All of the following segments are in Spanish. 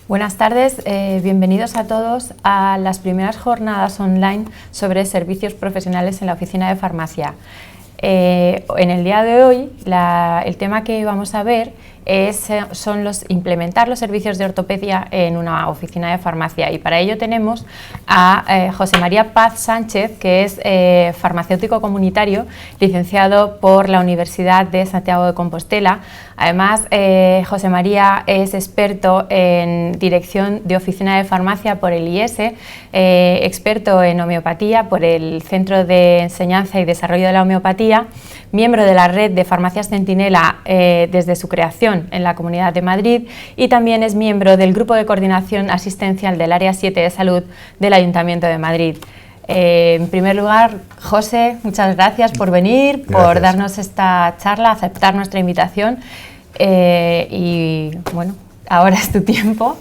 Buenas tardes, bienvenidos a todos a las primeras jornadas online sobre servicios profesionales en la oficina de farmacia. En el día de hoy, el tema que vamos a ver son implementar los servicios de ortopedia en una oficina de farmacia, y para ello tenemos a José María Paz Sánchez, que es farmacéutico comunitario, licenciado por la Universidad de Santiago de Compostela. Además, José María es experto en dirección de oficina de farmacia por el IES, experto en homeopatía por el Centro de Enseñanza y Desarrollo de la Homeopatía, miembro de la red de Farmacias Centinela desde su creación en la Comunidad de Madrid, y también es miembro del Grupo de Coordinación Asistencial del Área 7 de Salud del Ayuntamiento de Madrid. En primer lugar, José, muchas gracias por venir, por darnos esta charla, aceptar nuestra invitación y bueno, ahora es tu tiempo.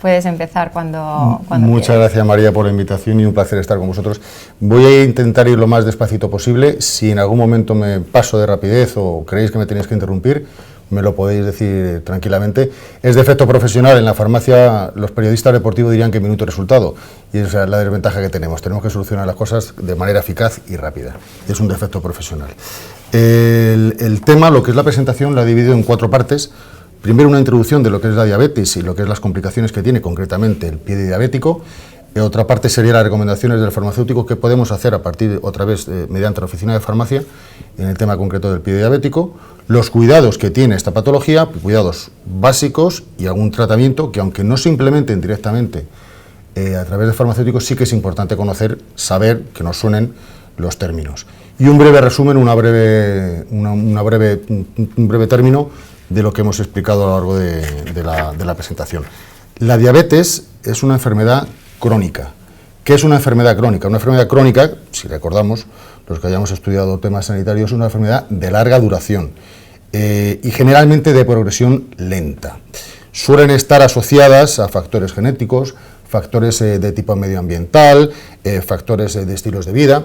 Puedes empezar cuando Muchas quieras. Gracias, María, por la invitación y un placer estar con vosotros. Voy a intentar ir lo más despacito posible. Si en algún momento me paso de rapidez o creéis que me tenéis que interrumpir, me lo podéis decir tranquilamente. Es defecto profesional. En la farmacia los periodistas deportivos dirían que minuto resultado, y esa es la desventaja que tenemos. Tenemos que solucionar las cosas de manera eficaz y rápida. Es un defecto profesional. El tema, lo que es la presentación, la he dividido en 4 partes. Primero, una introducción de lo que es la diabetes y lo que es las complicaciones que tiene concretamente el pie diabético. Otra parte sería las recomendaciones del farmacéutico que podemos hacer a partir, otra vez, mediante la oficina de farmacia, en el tema concreto del pie diabético. Los cuidados que tiene esta patología, cuidados básicos y algún tratamiento que, aunque no se implementen directamente a través de farmacéuticos, sí que es importante conocer, saber, que nos suenen los términos. Y un breve resumen, un breve término de lo que hemos explicado a lo largo de la presentación. La diabetes es una enfermedad crónica. ¿Qué es una enfermedad crónica? Una enfermedad crónica, si recordamos, los que hayamos estudiado temas sanitarios, es una enfermedad de larga duración y generalmente de progresión lenta. Suelen estar asociadas a factores genéticos, factores de tipo medioambiental, factores de estilos de vida,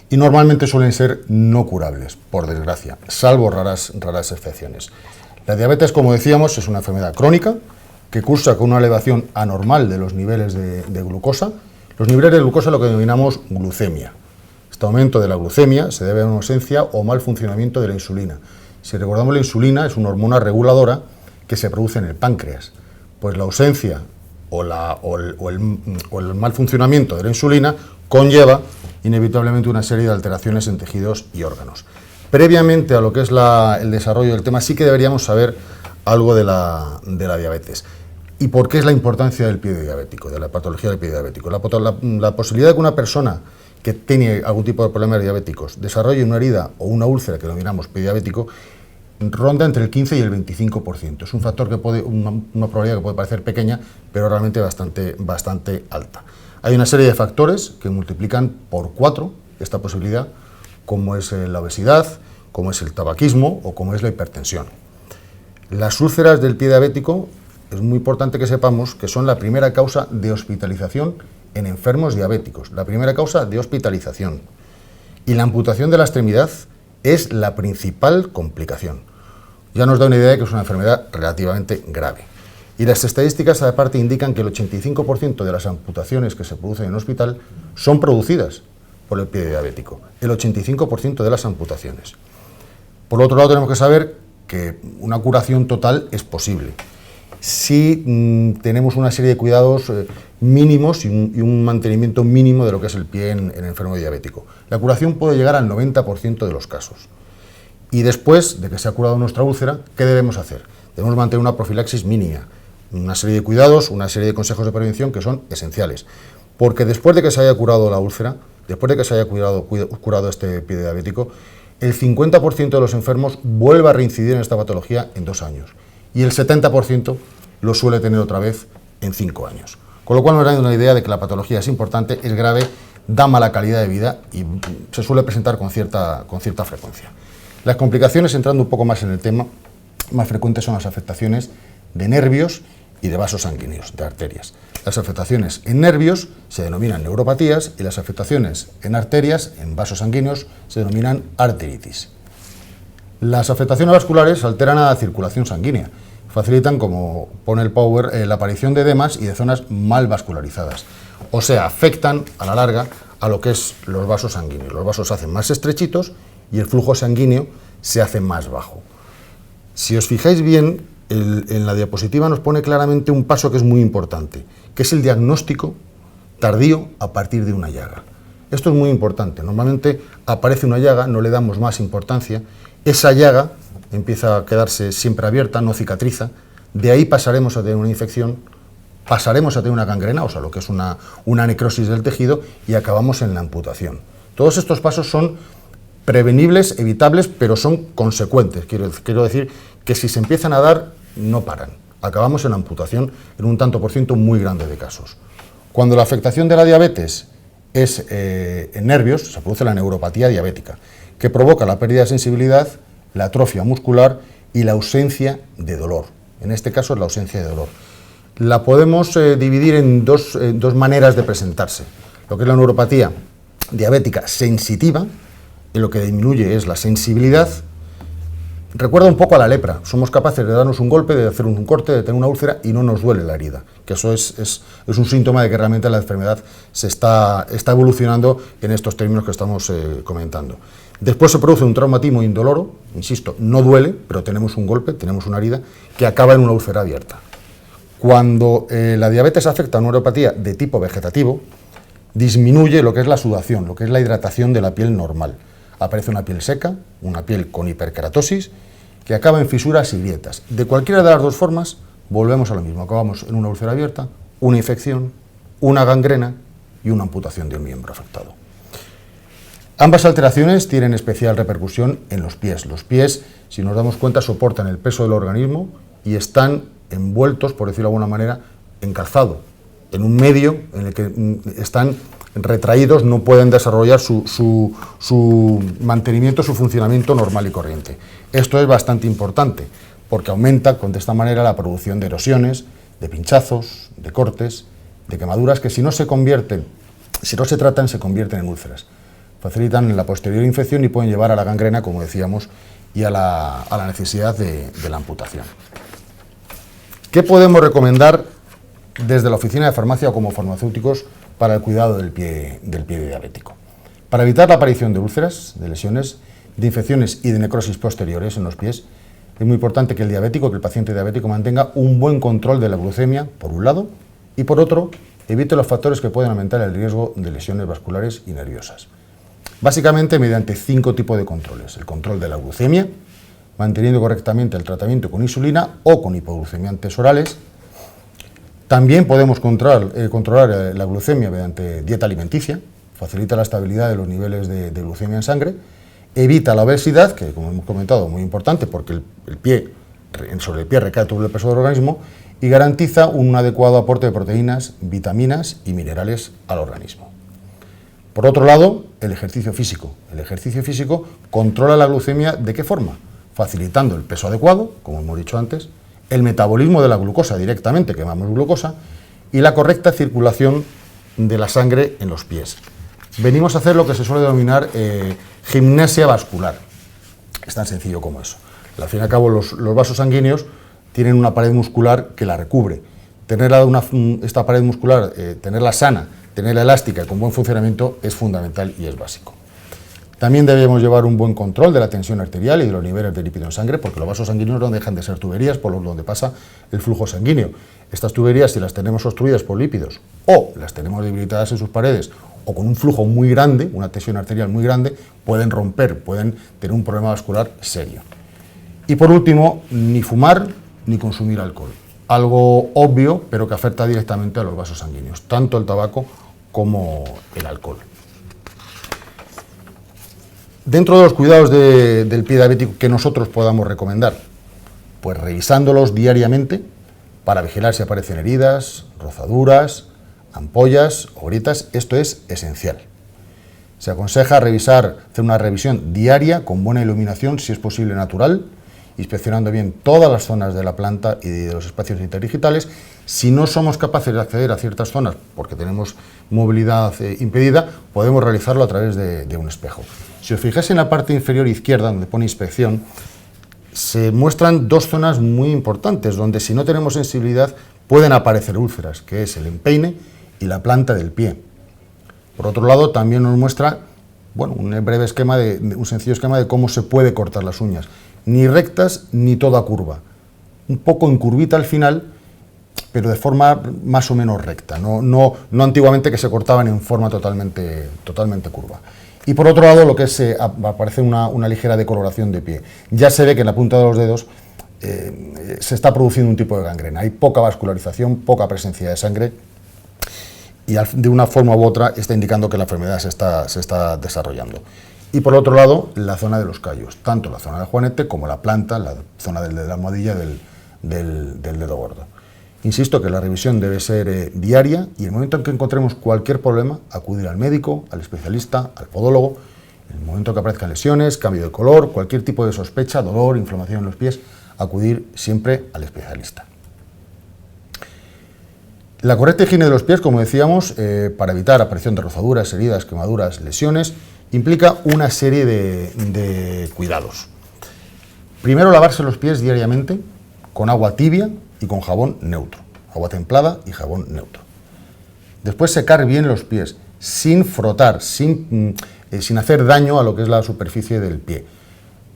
y normalmente suelen ser no curables, por desgracia, salvo raras excepciones. La diabetes, como decíamos, es una enfermedad crónica que cursa con una elevación anormal de los niveles de glucosa. Los niveles de glucosa lo que denominamos glucemia. Este aumento de la glucemia se debe a una ausencia o mal funcionamiento de la insulina. Si recordamos, la insulina es una hormona reguladora que se produce en el páncreas. Pues la ausencia o el mal funcionamiento de la insulina conlleva inevitablemente una serie de alteraciones en tejidos y órganos. Previamente a lo que es el desarrollo del tema, sí que deberíamos saber algo de la diabetes. ¿Y por qué es la importancia del pie diabético, de la patología del pie diabético? La posibilidad de que una persona que tiene algún tipo de problemas diabéticos desarrolle una herida o una úlcera que denominamos pie diabético ronda entre el 15 y el 25%. Es un factor que una probabilidad que puede parecer pequeña, pero realmente bastante alta. Hay una serie de factores que multiplican por 4 esta posibilidad, como es la obesidad, como es el tabaquismo o como es la hipertensión. Las úlceras del pie diabético es muy importante que sepamos que son la primera causa de hospitalización en enfermos diabéticos, la primera causa de hospitalización. Y la amputación de la extremidad es la principal complicación. Ya nos da una idea de que es una enfermedad relativamente grave. Y las estadísticas, aparte, indican que el 85% de las amputaciones que se producen en el hospital son producidas por el pie diabético. El 85% de las amputaciones. Por otro lado, tenemos que saber que una curación total es posible si tenemos una serie de cuidados mínimos y un mantenimiento mínimo de lo que es el pie en el enfermo diabético. La curación puede llegar al 90% de los casos. Y después de que se ha curado nuestra úlcera, ¿qué debemos hacer? Debemos mantener una profilaxis mínima, una serie de cuidados, una serie de consejos de prevención que son esenciales. Porque después de que se haya curado la úlcera, después de que se haya curado este pie diabético, el 50% de los enfermos vuelve a reincidir en esta patología en 2 años. Y el 70% lo suele tener otra vez en 5 años. Con lo cual nos da una idea de que la patología es importante, es grave, da mala calidad de vida y se suele presentar con cierta frecuencia. Las complicaciones, entrando un poco más en el tema, más frecuentes son las afectaciones de nervios y de vasos sanguíneos, de arterias. Las afectaciones en nervios se denominan neuropatías y las afectaciones en arterias, en vasos sanguíneos, se denominan arteritis. Las afectaciones vasculares alteran a la circulación sanguínea, facilitan, como pone el Power, la aparición de edemas y de zonas mal vascularizadas. O sea, afectan a la larga a lo que es los vasos sanguíneos. Los vasos se hacen más estrechitos y el flujo sanguíneo se hace más bajo. Si os fijáis bien, en la diapositiva nos pone claramente un paso que es muy importante, que es el diagnóstico tardío a partir de una llaga. Esto es muy importante. Normalmente aparece una llaga, no le damos más importancia, esa llaga empieza a quedarse siempre abierta, no cicatriza, de ahí pasaremos a tener una infección, pasaremos a tener una gangrena, o sea, lo que es una necrosis del tejido, y acabamos en la amputación. Todos estos pasos son prevenibles, evitables, pero son consecuentes. Quiero decir que si se empiezan a dar, no paran. Acabamos en la amputación en un tanto por ciento muy grande de casos. Cuando la afectación de la diabetes es en nervios, se produce la neuropatía diabética, que provoca la pérdida de sensibilidad, la atrofia muscular y la ausencia de dolor. En este caso es la ausencia de dolor. La podemos dividir en dos maneras de presentarse. Lo que es la neuropatía diabética sensitiva, y lo que disminuye es la sensibilidad. Recuerda un poco a la lepra. Somos capaces de darnos un golpe, de hacer un corte, de tener una úlcera y no nos duele la herida. Que eso es un síntoma de que realmente la enfermedad se está evolucionando en estos términos que estamos comentando. Después se produce un traumatismo indoloro, insisto, no duele, pero tenemos un golpe, tenemos una herida que acaba en una úlcera abierta. Cuando la diabetes afecta a una neuropatía de tipo vegetativo, disminuye lo que es la sudación, lo que es la hidratación de la piel normal. Aparece una piel seca, una piel con hiperkeratosis, que acaba en fisuras y grietas. De cualquiera de las dos formas, volvemos a lo mismo. Acabamos en una úlcera abierta, una infección, una gangrena y una amputación de un miembro afectado. Ambas alteraciones tienen especial repercusión en los pies. Los pies, si nos damos cuenta, soportan el peso del organismo y están envueltos, por decirlo de alguna manera, en calzado, en un medio en el que están retraídos, no pueden desarrollar su mantenimiento, su funcionamiento normal y corriente. Esto es bastante importante, porque aumenta de esta manera la producción de erosiones, de pinchazos, de cortes, de quemaduras, que si no se tratan, se convierten en úlceras. Facilitan la posterior infección y pueden llevar a la gangrena, como decíamos, y a la necesidad de la amputación. ¿Qué podemos recomendar desde la oficina de farmacia o como farmacéuticos para el cuidado del pie diabético? Para evitar la aparición de úlceras, de lesiones, de infecciones y de necrosis posteriores en los pies, es muy importante que el paciente diabético mantenga un buen control de la glucemia, por un lado, y por otro, evite los factores que pueden aumentar el riesgo de lesiones vasculares y nerviosas. Básicamente mediante 5 tipos de controles. El control de la glucemia, manteniendo correctamente el tratamiento con insulina o con hipoglucemiantes orales. También podemos controlar la glucemia mediante dieta alimenticia, facilita la estabilidad de los niveles de glucemia en sangre, evita la obesidad, que como hemos comentado, muy importante porque sobre el pie recae todo el peso del organismo, y garantiza un adecuado aporte de proteínas, vitaminas y minerales al organismo. Por otro lado, el ejercicio físico. El ejercicio físico controla la glucemia, ¿de qué forma? Facilitando el peso adecuado, como hemos dicho antes, el metabolismo de la glucosa directamente, quemamos glucosa, y la correcta circulación de la sangre en los pies. Venimos a hacer lo que se suele denominar gimnasia vascular. Es tan sencillo como eso. Al fin y al cabo, los vasos sanguíneos tienen una pared muscular que la recubre. Esta pared muscular, tenerla sana, tenerla elástica y con buen funcionamiento es fundamental y es básico. También debemos llevar un buen control de la tensión arterial y de los niveles de lípido en sangre, porque los vasos sanguíneos no dejan de ser tuberías por donde pasa el flujo sanguíneo. Estas tuberías, si las tenemos obstruidas por lípidos o las tenemos debilitadas en sus paredes o con un flujo muy grande, una tensión arterial muy grande, pueden romper, pueden tener un problema vascular serio. Y por último, ni fumar ni consumir alcohol. Algo obvio, pero que afecta directamente a los vasos sanguíneos, tanto el tabaco como el alcohol. Dentro de los cuidados del pie diabético que nosotros podamos recomendar, pues revisándolos diariamente para vigilar si aparecen heridas, rozaduras, ampollas o grietas. Esto es esencial. Se aconseja hacer una revisión diaria con buena iluminación, si es posible natural, inspeccionando bien todas las zonas de la planta y de los espacios interdigitales. Si no somos capaces de acceder a ciertas zonas porque tenemos movilidad impedida, podemos realizarlo a través de un espejo. Si os fijáis en la parte inferior izquierda, donde pone inspección, se muestran dos zonas muy importantes, donde si no tenemos sensibilidad pueden aparecer úlceras, que es el empeine y la planta del pie. Por otro lado, también nos muestra, bueno, un breve esquema, un sencillo esquema de cómo se puede cortar las uñas, ni rectas ni toda curva, un poco en curvita al final, pero de forma más o menos recta, no antiguamente que se cortaban en forma totalmente curva. Y por otro lado, lo que es, aparece una ligera decoloración de pie. Ya se ve que en la punta de los dedos se está produciendo un tipo de gangrena. Hay poca vascularización, poca presencia de sangre y de una forma u otra está indicando que la enfermedad se está desarrollando. Y por otro lado, la zona de los callos, tanto la zona del juanete como la planta, la zona de la almohadilla del dedo gordo. Insisto que la revisión debe ser diaria y en el momento en que encontremos cualquier problema, acudir al médico, al especialista, al podólogo. En el momento que aparezcan lesiones, cambio de color, cualquier tipo de sospecha, dolor, inflamación en los pies, acudir siempre al especialista. La correcta higiene de los pies, como decíamos, para evitar aparición de rozaduras, heridas, quemaduras, lesiones, implica una serie de cuidados. Primero, lavarse los pies diariamente con agua tibia y con jabón neutro, agua templada y jabón neutro. Después secar bien los pies, sin frotar, sin hacer daño a lo que es la superficie del pie.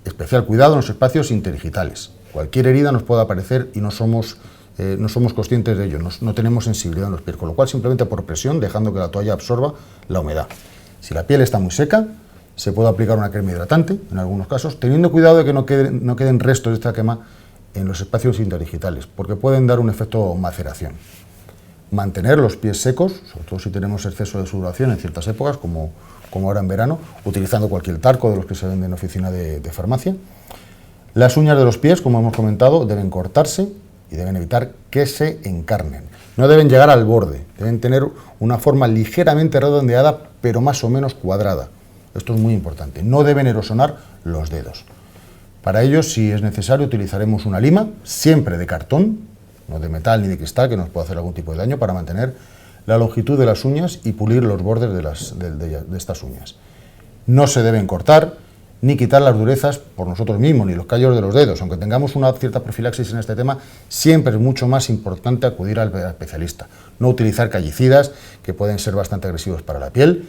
Especial cuidado en los espacios interdigitales. Cualquier herida nos puede aparecer y no somos conscientes de ello, no tenemos sensibilidad en los pies, con lo cual simplemente por presión, dejando que la toalla absorba la humedad. Si la piel está muy seca, se puede aplicar una crema hidratante, en algunos casos, teniendo cuidado de que no queden restos de esta crema en los espacios interdigitales, porque pueden dar un efecto maceración. Mantener los pies secos, sobre todo si tenemos exceso de sudoración en ciertas épocas, como ahora en verano, utilizando cualquier talco de los que se venden en oficina de farmacia. Las uñas de los pies, como hemos comentado, deben cortarse y deben evitar que se encarnen. No deben llegar al borde, deben tener una forma ligeramente redondeada, pero más o menos cuadrada. Esto es muy importante. No deben erosionar los dedos. Para ello, si es necesario, utilizaremos una lima, siempre de cartón, no de metal ni de cristal, que nos puede hacer algún tipo de daño, para mantener la longitud de las uñas y pulir los bordes de estas uñas. No se deben cortar ni quitar las durezas por nosotros mismos, ni los callos de los dedos. Aunque tengamos una cierta profilaxis en este tema, siempre es mucho más importante acudir al especialista. No utilizar callicidas, que pueden ser bastante agresivos para la piel,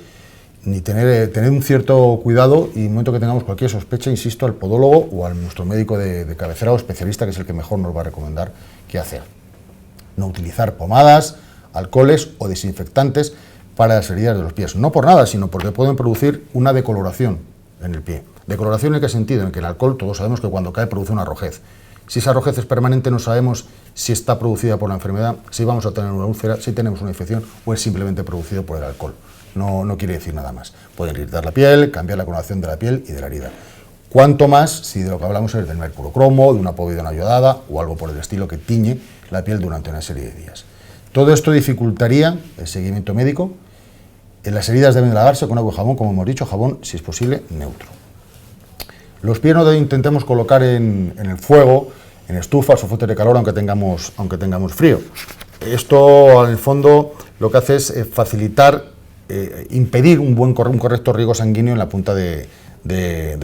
ni tener un cierto cuidado, y en el momento que tengamos cualquier sospecha, insisto, al podólogo o a nuestro médico de cabecera o especialista, que es el que mejor nos va a recomendar qué hacer. No utilizar pomadas, alcoholes o desinfectantes para las heridas de los pies. No por nada, sino porque pueden producir una decoloración en el pie. ¿Decoloración en qué sentido? En que el alcohol, todos sabemos que cuando cae produce una rojez. Si esa rojez es permanente, no sabemos si está producida por la enfermedad, si vamos a tener una úlcera, si tenemos una infección o es simplemente producido por el alcohol. No quiere decir nada más. Pueden irritar la piel, cambiar la coloración de la piel y de la herida. Cuanto más si de lo que hablamos es del mercurocromo, de una povidona iodada o algo por el estilo que tiñe la piel durante una serie de días. Todo esto dificultaría el seguimiento médico. En las heridas deben lavarse con agua y jabón, como hemos dicho, jabón, si es posible, neutro. Los pies no intentemos colocar en el fuego, en estufas o fuentes de calor, aunque tengamos frío. Esto, en el fondo, lo que hace es facilitar, impedir un correcto riego sanguíneo en la punta de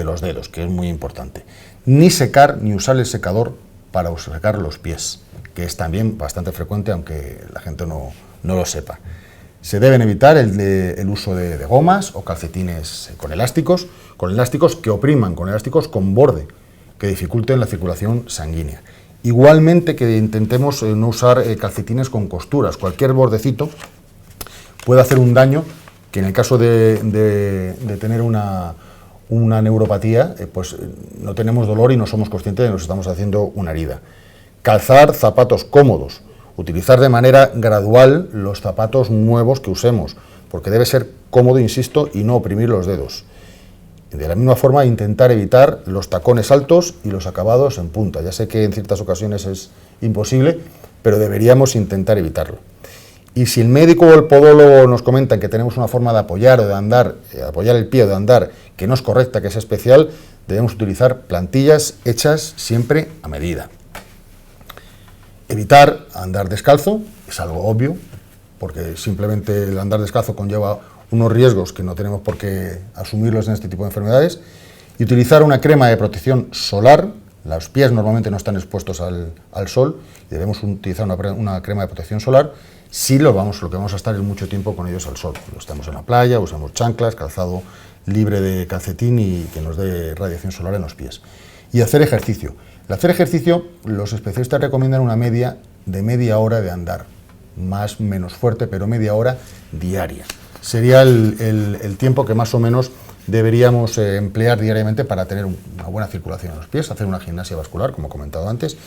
los dedos, que es muy importante. Ni secar, ni usar el secador para secar los pies, que es también bastante frecuente, aunque la gente no lo sepa. Se deben evitar el uso de gomas o calcetines con elásticos que opriman, con elásticos con borde, que dificulten la circulación sanguínea. Igualmente que intentemos no usar calcetines con costuras. Cualquier bordecito puede hacer un daño que en el caso de tener una neuropatía, pues no tenemos dolor y no somos conscientes de que nos estamos haciendo una herida. Calzar zapatos cómodos. Utilizar de manera gradual los zapatos nuevos que usemos, porque debe ser cómodo, insisto, y no oprimir los dedos. De la misma forma, intentar evitar los tacones altos y los acabados en punta. Ya sé que en ciertas ocasiones es imposible, pero deberíamos intentar evitarlo. Y si el médico o el podólogo nos comentan que tenemos una forma de apoyar o de andar, apoyar el pie o de andar que no es correcta, que es especial, debemos utilizar plantillas hechas siempre a medida. Evitar andar descalzo, es algo obvio, porque simplemente el andar descalzo conlleva unos riesgos que no tenemos por qué asumirlos en este tipo de enfermedades, y utilizar una crema de protección solar Los pies normalmente no están expuestos al sol y debemos utilizar una crema de protección solar. Si lo que vamos a estar es mucho tiempo con ellos al sol. Estamos en la playa, usamos chanclas, calzado libre de calcetín y que nos dé radiación solar en los pies. Y hacer ejercicio. Al hacer ejercicio, los especialistas recomiendan una media de media hora de andar. Más, menos fuerte, pero media hora diaria. Sería el tiempo que más o menos deberíamos emplear diariamente para tener una buena circulación en los pies, hacer una gimnasia vascular, como he comentado antes,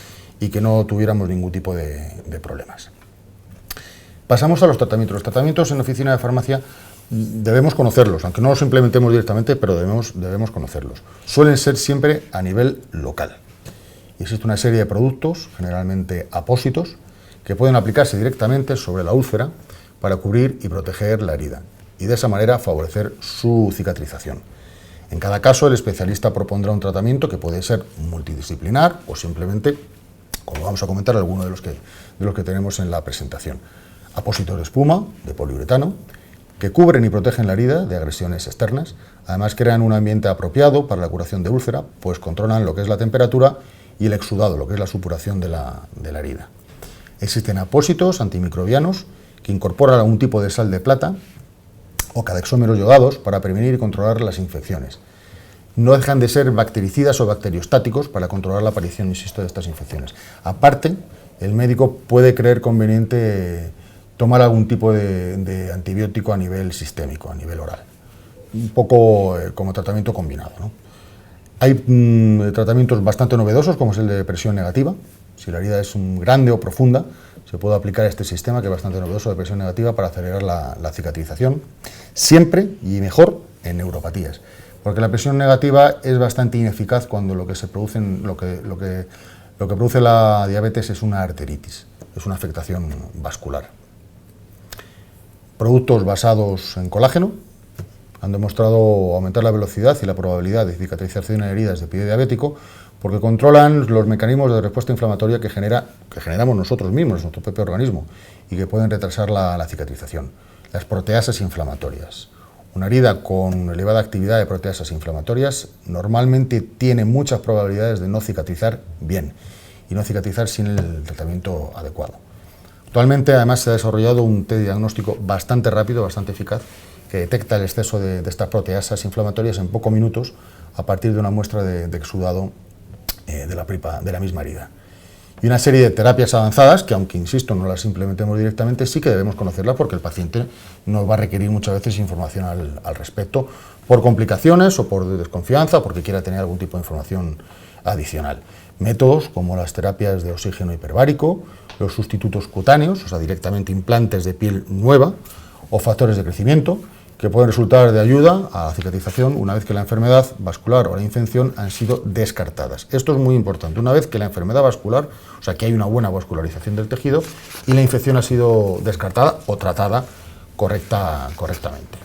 y que no tuviéramos ningún tipo de problemas. Pasamos a los tratamientos. Los tratamientos en la oficina de farmacia debemos conocerlos, aunque no los implementemos directamente, pero debemos conocerlos. Suelen ser siempre a nivel local. Y existe una serie de productos, generalmente apósitos, que pueden aplicarse directamente sobre la úlcera para cubrir y proteger la herida, y de esa manera favorecer su cicatrización. En cada caso, el especialista propondrá un tratamiento que puede ser multidisciplinar o simplemente, como vamos a comentar, alguno de los que tenemos en la presentación. Apósitos de espuma, de poliuretano, que cubren y protegen la herida de agresiones externas. Además, crean un ambiente apropiado para la curación de úlcera, pues controlan lo que es la temperatura y el exudado, lo que es la supuración de la herida. Existen apósitos antimicrobianos que incorporan algún tipo de sal de plata o cadexómeros yodados para prevenir y controlar las infecciones. No dejan de ser bactericidas o bacteriostáticos para controlar la aparición, insisto, de estas infecciones. Aparte, el médico puede creer conveniente tomar algún tipo de antibiótico a nivel sistémico, a nivel oral. Un poco como tratamiento combinado, ¿no? Hay tratamientos bastante novedosos, como es el de presión negativa. Si la herida es grande o profunda, se puede aplicar este sistema, que es bastante novedoso, de presión negativa, para acelerar la cicatrización. Siempre y mejor en neuropatías, porque la presión negativa es bastante ineficaz cuando lo que produce la diabetes es una arteritis, es una afectación vascular. Productos basados en colágeno han demostrado aumentar la velocidad y la probabilidad de cicatrización en heridas de pie diabético, porque controlan los mecanismos de respuesta inflamatoria que generamos nosotros mismos, nuestro propio organismo, y que pueden retrasar la cicatrización. Las proteasas inflamatorias. Una herida con elevada actividad de proteasas inflamatorias normalmente tiene muchas probabilidades de no cicatrizar bien y no cicatrizar sin el tratamiento adecuado. Actualmente, además, se ha desarrollado un test diagnóstico bastante rápido, bastante eficaz, que detecta el exceso de estas proteasas inflamatorias en pocos minutos a partir de una muestra de exudado de la misma herida. Y una serie de terapias avanzadas que, aunque insisto, no las implementemos directamente, sí que debemos conocerlas, porque el paciente nos va a requerir muchas veces información al respecto, por complicaciones o por desconfianza, o porque quiera tener algún tipo de información adicional. Métodos como las terapias de oxígeno hiperbárico, los sustitutos cutáneos, o sea, directamente implantes de piel nueva, o factores de crecimiento, que pueden resultar de ayuda a la cicatrización una vez que la enfermedad vascular o la infección han sido descartadas. Esto es muy importante. Una vez que la enfermedad vascular, o sea, que hay una buena vascularización del tejido y la infección ha sido descartada o tratada correctamente.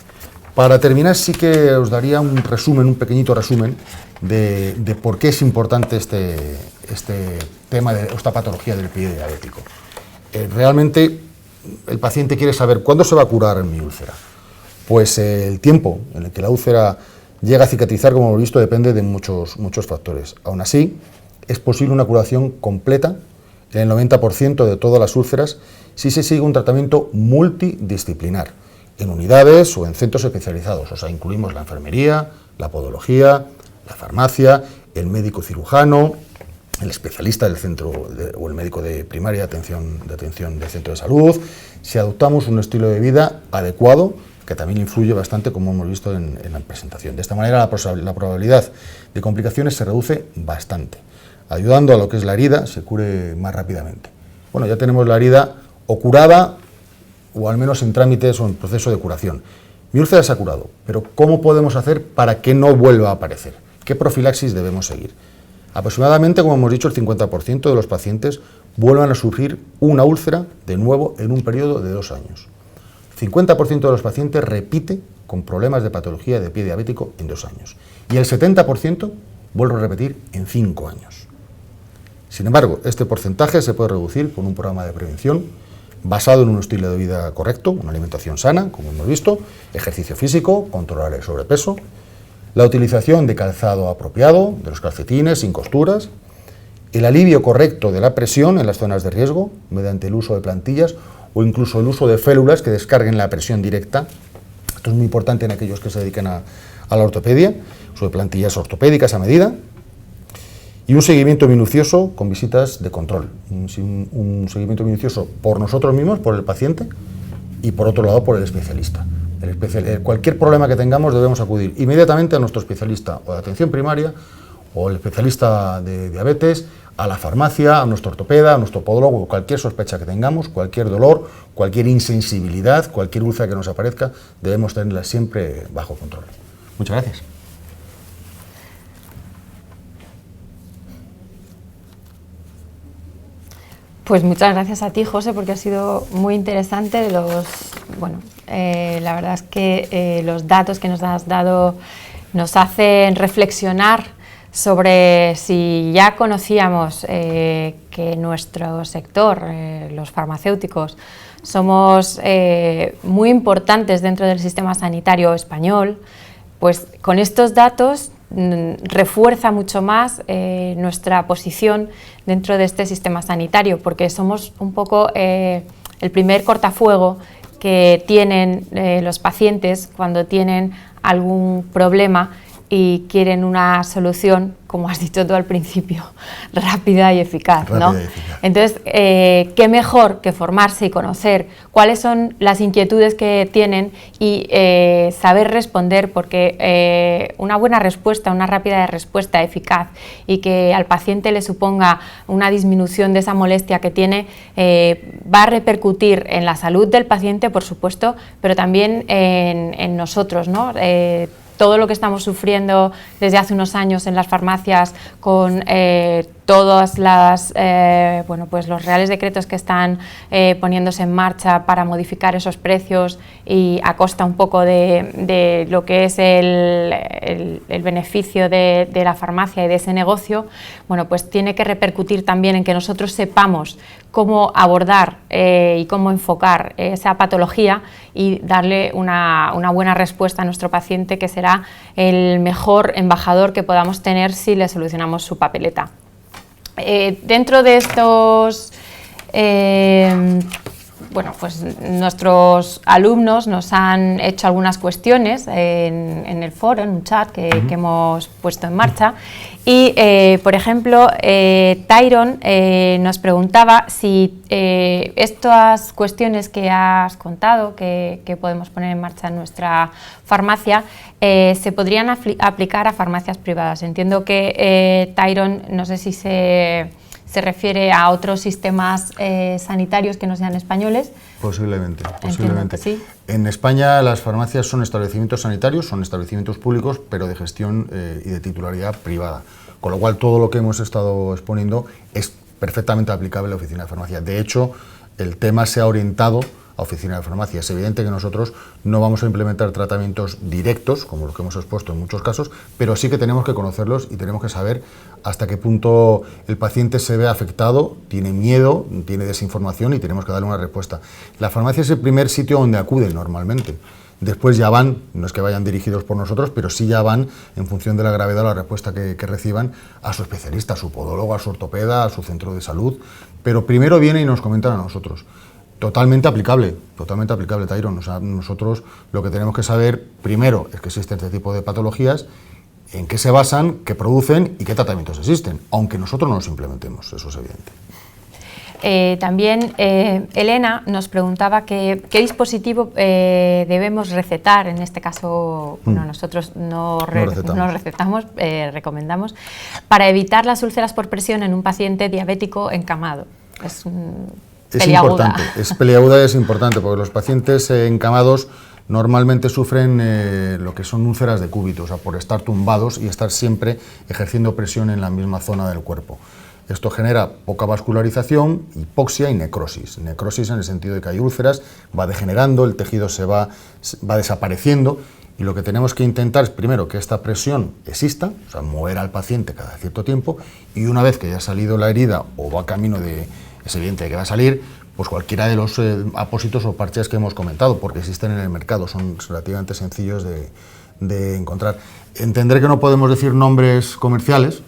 Para terminar, sí que os daría un pequeñito resumen de por qué es importante este tema de esta patología del pie diabético. Realmente el paciente quiere saber cuándo se va a curar mi úlcera. Pues el tiempo en el que la úlcera llega a cicatrizar, como hemos visto, depende de muchos factores. Aún así, es posible una curación completa en el 90% de todas las úlceras si se sigue un tratamiento multidisciplinar, en unidades o en centros especializados. O sea, incluimos la enfermería, la podología, la farmacia, el médico cirujano, el especialista del centro o el médico de primaria de atención del centro de salud, si adoptamos un estilo de vida adecuado, que también influye bastante, como hemos visto en la presentación. De esta manera, la probabilidad de complicaciones se reduce bastante, ayudando a lo que es la herida se cure más rápidamente. Bueno, ya tenemos la herida o curada, o al menos en trámites o en proceso de curación. Mi úlcera se ha curado, pero ¿cómo podemos hacer para que no vuelva a aparecer? ¿Qué profilaxis debemos seguir? Aproximadamente, como hemos dicho, el 50% de los pacientes vuelvan a sufrir una úlcera de nuevo en un periodo de 2 años. 50% de los pacientes repite con problemas de patología de pie diabético en 2 años. Y el 70% vuelve a repetir en 5 años. Sin embargo, este porcentaje se puede reducir con un programa de prevención basado en un estilo de vida correcto, una alimentación sana, como hemos visto, ejercicio físico, controlar el sobrepeso, la utilización de calzado apropiado, de los calcetines sin costuras, el alivio correcto de la presión en las zonas de riesgo, mediante el uso de plantillas o incluso el uso de férulas que descarguen la presión directa. Esto es muy importante en aquellos que se dedican a la ortopedia, uso de plantillas ortopédicas a medida, y un seguimiento minucioso con visitas de control, un seguimiento minucioso por nosotros mismos, por el paciente, y por otro lado por el especialista. Cualquier problema que tengamos debemos acudir inmediatamente a nuestro especialista o de atención primaria o el especialista de diabetes, a la farmacia, a nuestro ortopeda, a nuestro podólogo, cualquier sospecha que tengamos, cualquier dolor, cualquier insensibilidad, cualquier úlcera que nos aparezca, debemos tenerla siempre bajo control. Muchas gracias. Pues muchas gracias a ti, José, porque ha sido muy interesante. La verdad es que los datos que nos has dado nos hacen reflexionar sobre si ya conocíamos que nuestro sector, los farmacéuticos, somos muy importantes dentro del sistema sanitario español, pues con estos datos refuerza mucho más nuestra posición dentro de este sistema sanitario, porque somos un poco el primer cortafuego que tienen los pacientes cuando tienen algún problema y quieren una solución, como has dicho tú al principio, rápida y eficaz, ¿no? Entonces, qué mejor que formarse y conocer cuáles son las inquietudes que tienen y saber responder, porque una buena respuesta, una rápida respuesta eficaz y que al paciente le suponga una disminución de esa molestia que tiene, va a repercutir en la salud del paciente, por supuesto, pero también en nosotros, ¿no? Todo lo que estamos sufriendo desde hace unos años en las farmacias con todos los reales decretos que están poniéndose en marcha para modificar esos precios y a costa un poco de lo que es el beneficio de la farmacia y de ese negocio, bueno, pues tiene que repercutir también en que nosotros sepamos cómo abordar y cómo enfocar esa patología y darle una buena respuesta a nuestro paciente, que será el mejor embajador que podamos tener si le solucionamos su papeleta. Dentro de estos, nuestros alumnos nos han hecho algunas cuestiones en el foro, en un chat que hemos puesto en marcha, y por ejemplo Tyron nos preguntaba si estas cuestiones que has contado, que podemos poner en marcha en nuestra farmacia, se podrían aplicar a farmacias privadas. Entiendo que Tyron, no sé si se refiere a otros sistemas sanitarios que no sean españoles. Posiblemente. Sí. En España las farmacias son establecimientos sanitarios, son establecimientos públicos, pero de gestión y de titularidad privada. Con lo cual todo lo que hemos estado exponiendo es perfectamente aplicable a la oficina de farmacia. De hecho, el tema se ha orientado a oficina de farmacia. Es evidente que nosotros no vamos a implementar tratamientos directos, como los que hemos expuesto en muchos casos, pero sí que tenemos que conocerlos y tenemos que saber hasta qué punto el paciente se ve afectado, tiene miedo, tiene desinformación y tenemos que darle una respuesta. La farmacia es el primer sitio donde acuden normalmente. Después ya van, no es que vayan dirigidos por nosotros, pero sí ya van, en función de la gravedad o la respuesta que reciban, a su especialista, a su podólogo, a su ortopeda, a su centro de salud. Pero primero vienen y nos comentan a nosotros. Totalmente aplicable, Tyron. O sea, nosotros lo que tenemos que saber primero es que existen este tipo de patologías, en qué se basan, qué producen y qué tratamientos existen, aunque nosotros no los implementemos, eso es evidente. También Elena nos preguntaba qué dispositivo debemos recetar, en este caso nosotros no recetamos, recomendamos, para evitar las úlceras por presión en un paciente diabético encamado. Es importante, es peliaguda y es importante, porque los pacientes encamados normalmente sufren lo que son úlceras de cúbito, o sea, por estar tumbados y estar siempre ejerciendo presión en la misma zona del cuerpo. Esto genera poca vascularización, hipoxia y necrosis. Necrosis en el sentido de que hay úlceras, va degenerando, el tejido se va desapareciendo, y lo que tenemos que intentar es primero que esta presión exista, o sea, mover al paciente cada cierto tiempo, y una vez que ya ha salido la herida o va camino de, es evidente que va a salir, pues cualquiera de los apósitos o parches que hemos comentado, porque existen en el mercado, son relativamente sencillos de encontrar. Entenderé que no podemos decir nombres comerciales,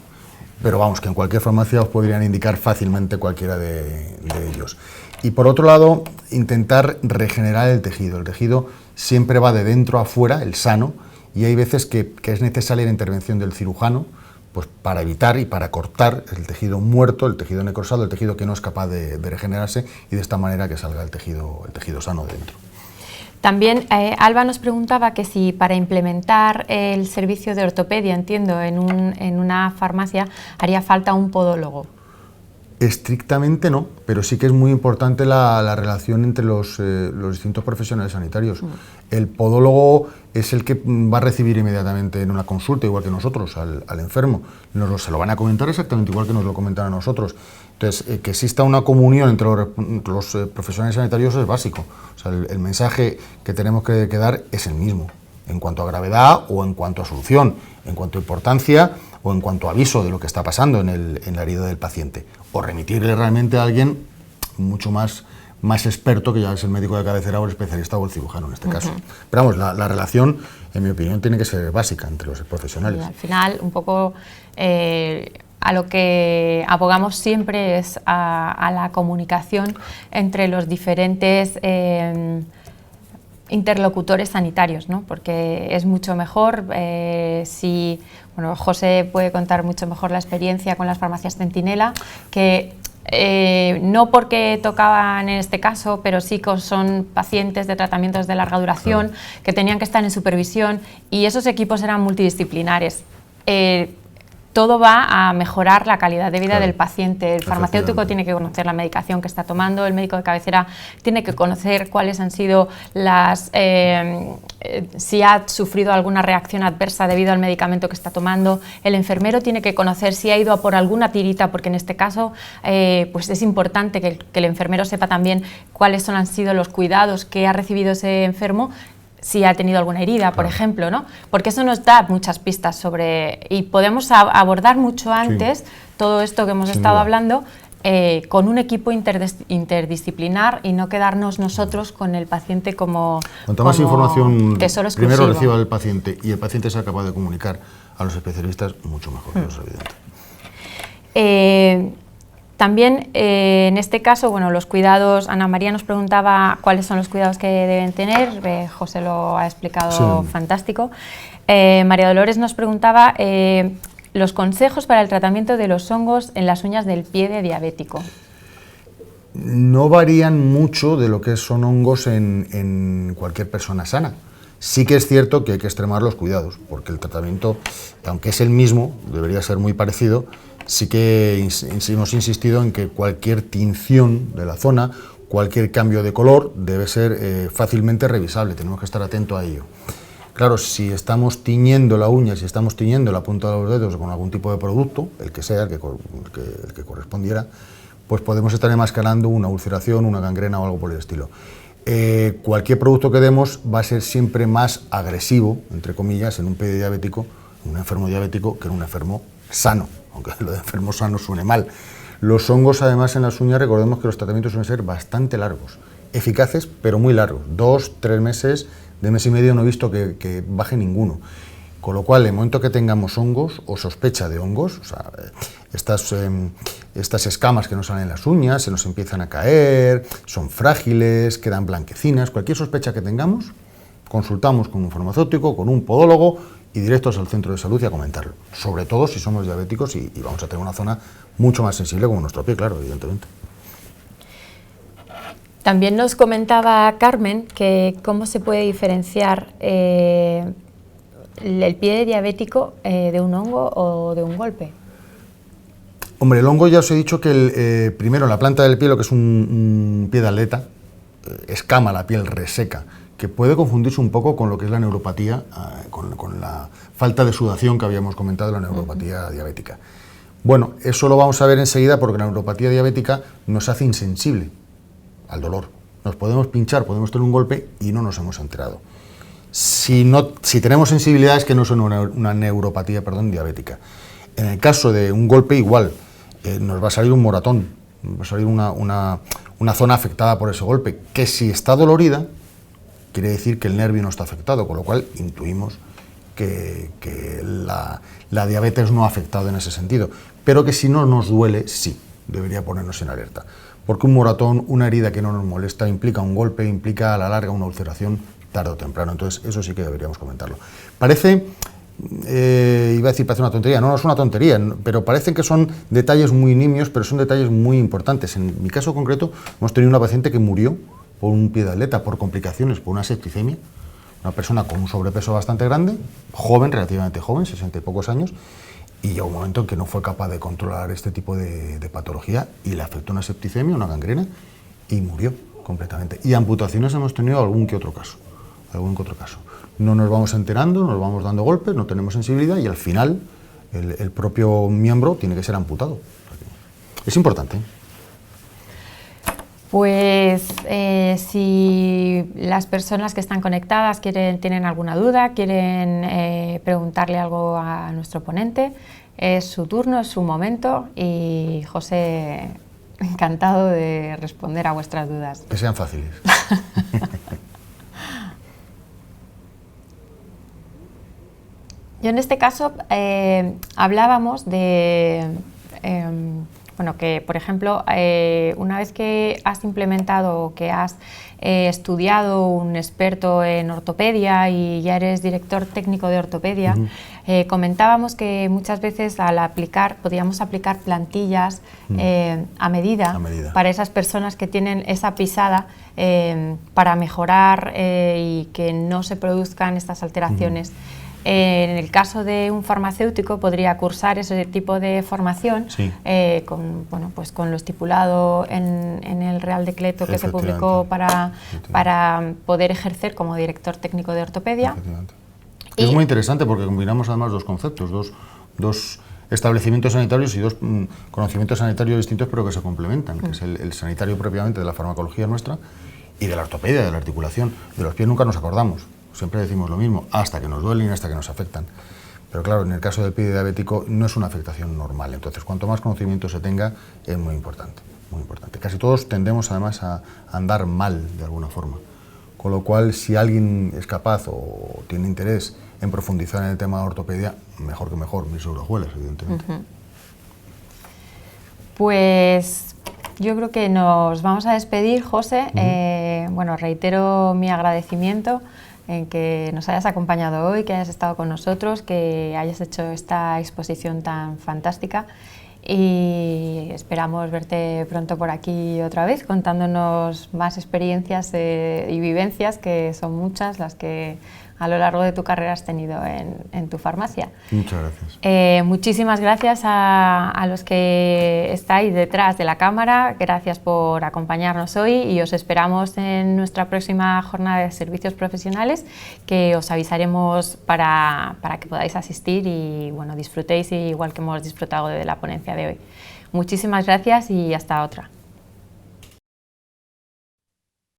pero vamos, que en cualquier farmacia os podrían indicar fácilmente cualquiera de ellos. Y por otro lado, intentar regenerar el tejido. El tejido siempre va de dentro a fuera, el sano, y hay veces que es necesaria la intervención del cirujano, pues para evitar y para cortar el tejido muerto, el tejido necrosado, el tejido que no es capaz de regenerarse, y de esta manera que salga el tejido sano de dentro. También Alba nos preguntaba que si para implementar el servicio de ortopedia, entiendo, en una farmacia, haría falta un podólogo. Estrictamente no, pero sí que es muy importante la relación entre los distintos profesionales sanitarios. El podólogo es el que va a recibir inmediatamente en una consulta, igual que nosotros, al enfermo. Se lo van a comentar exactamente igual que nos lo comentan a nosotros. Entonces, que exista una comunión entre los profesionales sanitarios es básico. O sea, el mensaje que tenemos que dar es el mismo, en cuanto a gravedad o en cuanto a solución, en cuanto a importancia o en cuanto a aviso de lo que está pasando en la herida del paciente, o remitirle realmente a alguien mucho más experto, que ya es el médico de cabecera o el especialista o el cirujano en este caso. Pero vamos, la relación, en mi opinión, tiene que ser básica entre los profesionales. Y al final, un poco a lo que abogamos siempre es a la comunicación entre los diferentes interlocutores sanitarios, ¿no? Porque es mucho mejor si, bueno, José puede contar mucho mejor la experiencia con las farmacias Centinela, que no porque tocaban en este caso, pero sí que son pacientes de tratamientos de larga duración, que tenían que estar en supervisión, y esos equipos eran multidisciplinares. Todo va a mejorar la calidad de vida del paciente. El farmacéutico tiene que conocer la medicación que está tomando, el médico de cabecera tiene que conocer cuáles han sido si ha sufrido alguna reacción adversa debido al medicamento que está tomando. El enfermero tiene que conocer si ha ido a por alguna tirita, porque en este caso pues es importante que el enfermero sepa también cuáles han sido los cuidados que ha recibido ese enfermo, si ha tenido alguna herida, por ejemplo, ¿no? Porque eso nos da muchas pistas sobre... Y podemos abordar mucho antes todo esto que hemos estado hablando con un equipo interdisciplinar, y no quedarnos nosotros con el paciente como... Cuanta más información tesoro exclusivo primero reciba el paciente y el paciente sea capaz de comunicar a los especialistas, mucho mejor, eso es evidente. También en este caso, bueno, los cuidados, Ana María nos preguntaba cuáles son los cuidados que deben tener, José lo ha explicado fantástico. María Dolores nos preguntaba los consejos para el tratamiento de los hongos en las uñas del pie de diabético. No varían mucho de lo que son hongos en cualquier persona sana. Sí que es cierto que hay que extremar los cuidados, porque el tratamiento, aunque es el mismo, debería ser muy parecido. Sí que hemos insistido en que cualquier tinción de la zona, cualquier cambio de color, debe ser fácilmente revisable, tenemos que estar atentos a ello. Claro, si estamos tiñendo la uña, si estamos tiñendo la punta de los dedos con algún tipo de producto, el que sea, el que correspondiera, pues podemos estar enmascarando una ulceración, una gangrena o algo por el estilo. Cualquier producto que demos va a ser siempre más agresivo, entre comillas, en un pie diabético, en un enfermo diabético, que en un enfermo sano, aunque lo de enfermo sano suene mal. Los hongos, además, en las uñas, recordemos que los tratamientos suelen ser bastante largos, eficaces, pero muy largos, 2, 3 meses, de mes y medio no he visto que baje ninguno. Con lo cual, en el momento que tengamos hongos o sospecha de hongos, o sea, estas escamas que nos salen en las uñas, se nos empiezan a caer, son frágiles, quedan blanquecinas, cualquier sospecha que tengamos, consultamos con un farmacéutico, con un podólogo, y directos al centro de salud y a comentarlo, sobre todo si somos diabéticos y vamos a tener una zona mucho más sensible como nuestro pie, claro, evidentemente. También nos comentaba Carmen que cómo se puede diferenciar el pie diabético de un hongo o de un golpe. Hombre, el hongo ya os he dicho que primero en la planta del pie, lo que es un pie de atleta, escama la piel, reseca, que puede confundirse un poco con lo que es la neuropatía, con la falta de sudación que habíamos comentado, la neuropatía diabética. Bueno, eso lo vamos a ver enseguida, porque la neuropatía diabética nos hace insensible al dolor. Nos podemos pinchar, podemos tener un golpe y no nos hemos enterado. Si tenemos sensibilidad es que no son una neuropatía, diabética. En el caso de un golpe igual, nos va a salir un moratón, va a salir una zona afectada por ese golpe, que si está dolorida, quiere decir que el nervio no está afectado, con lo cual intuimos que la diabetes no ha afectado en ese sentido, pero que si no nos duele, sí, debería ponernos en alerta. Porque un moratón, una herida que no nos molesta, implica un golpe, implica a la larga una ulceración tarde o temprano. Entonces, eso sí que deberíamos comentarlo. Parece, iba a decir, parece una tontería, no es una tontería, pero parecen que son detalles muy nimios, pero son detalles muy importantes. En mi caso concreto, hemos tenido una paciente que murió por un pie de atleta, por complicaciones, por una septicemia, una persona con un sobrepeso bastante grande, joven, relativamente joven, 60 y pocos años, y llegó un momento en que no fue capaz de controlar este tipo de patología y le afectó una septicemia, una gangrena, y murió completamente. Y amputaciones hemos tenido algún que otro caso. No nos vamos enterando, nos vamos dando golpes, no tenemos sensibilidad y al final el propio miembro tiene que ser amputado. Es importante. Pues si las personas que están conectadas tienen alguna duda, quieren preguntarle algo a nuestro ponente, es su turno, es su momento y José, encantado de responder a vuestras dudas. Que sean fáciles. Yo en este caso hablábamos de... bueno, que por ejemplo, una vez que has implementado o que has estudiado un experto en ortopedia y ya eres director técnico de ortopedia, comentábamos que muchas veces al podíamos aplicar plantillas a medida para esas personas que tienen esa pisada para mejorar y que no se produzcan estas alteraciones. En el caso de un farmacéutico podría cursar ese tipo de formación con lo estipulado en el Real Decreto que se publicó para poder ejercer como director técnico de ortopedia. Es muy interesante porque combinamos además dos conceptos, dos establecimientos sanitarios y dos conocimientos sanitarios distintos pero que se complementan, que es el sanitario propiamente de la farmacología nuestra y de la ortopedia, de la articulación. De los pies nunca nos acordamos. Siempre decimos lo mismo, hasta que nos duelen y hasta que nos afectan. Pero claro, en el caso del pie diabético no es una afectación normal, entonces cuanto más conocimiento se tenga es muy importante, muy importante. Casi todos tendemos además a andar mal de alguna forma, con lo cual si alguien es capaz o tiene interés en profundizar en el tema de ortopedia, mejor que mejor, mis hojuelas, evidentemente. Pues yo creo que nos vamos a despedir, José. Bueno, reitero mi agradecimiento en que nos hayas acompañado hoy, que hayas estado con nosotros, que hayas hecho esta exposición tan fantástica y esperamos verte pronto por aquí otra vez contándonos más experiencias y vivencias, que son muchas las que a lo largo de tu carrera has tenido en tu farmacia. Muchas gracias. Muchísimas gracias a los que estáis detrás de la cámara, gracias por acompañarnos hoy y os esperamos en nuestra próxima jornada de servicios profesionales, que os avisaremos para que podáis asistir y bueno, disfrutéis igual que hemos disfrutado de la ponencia de hoy. Muchísimas gracias y hasta otra.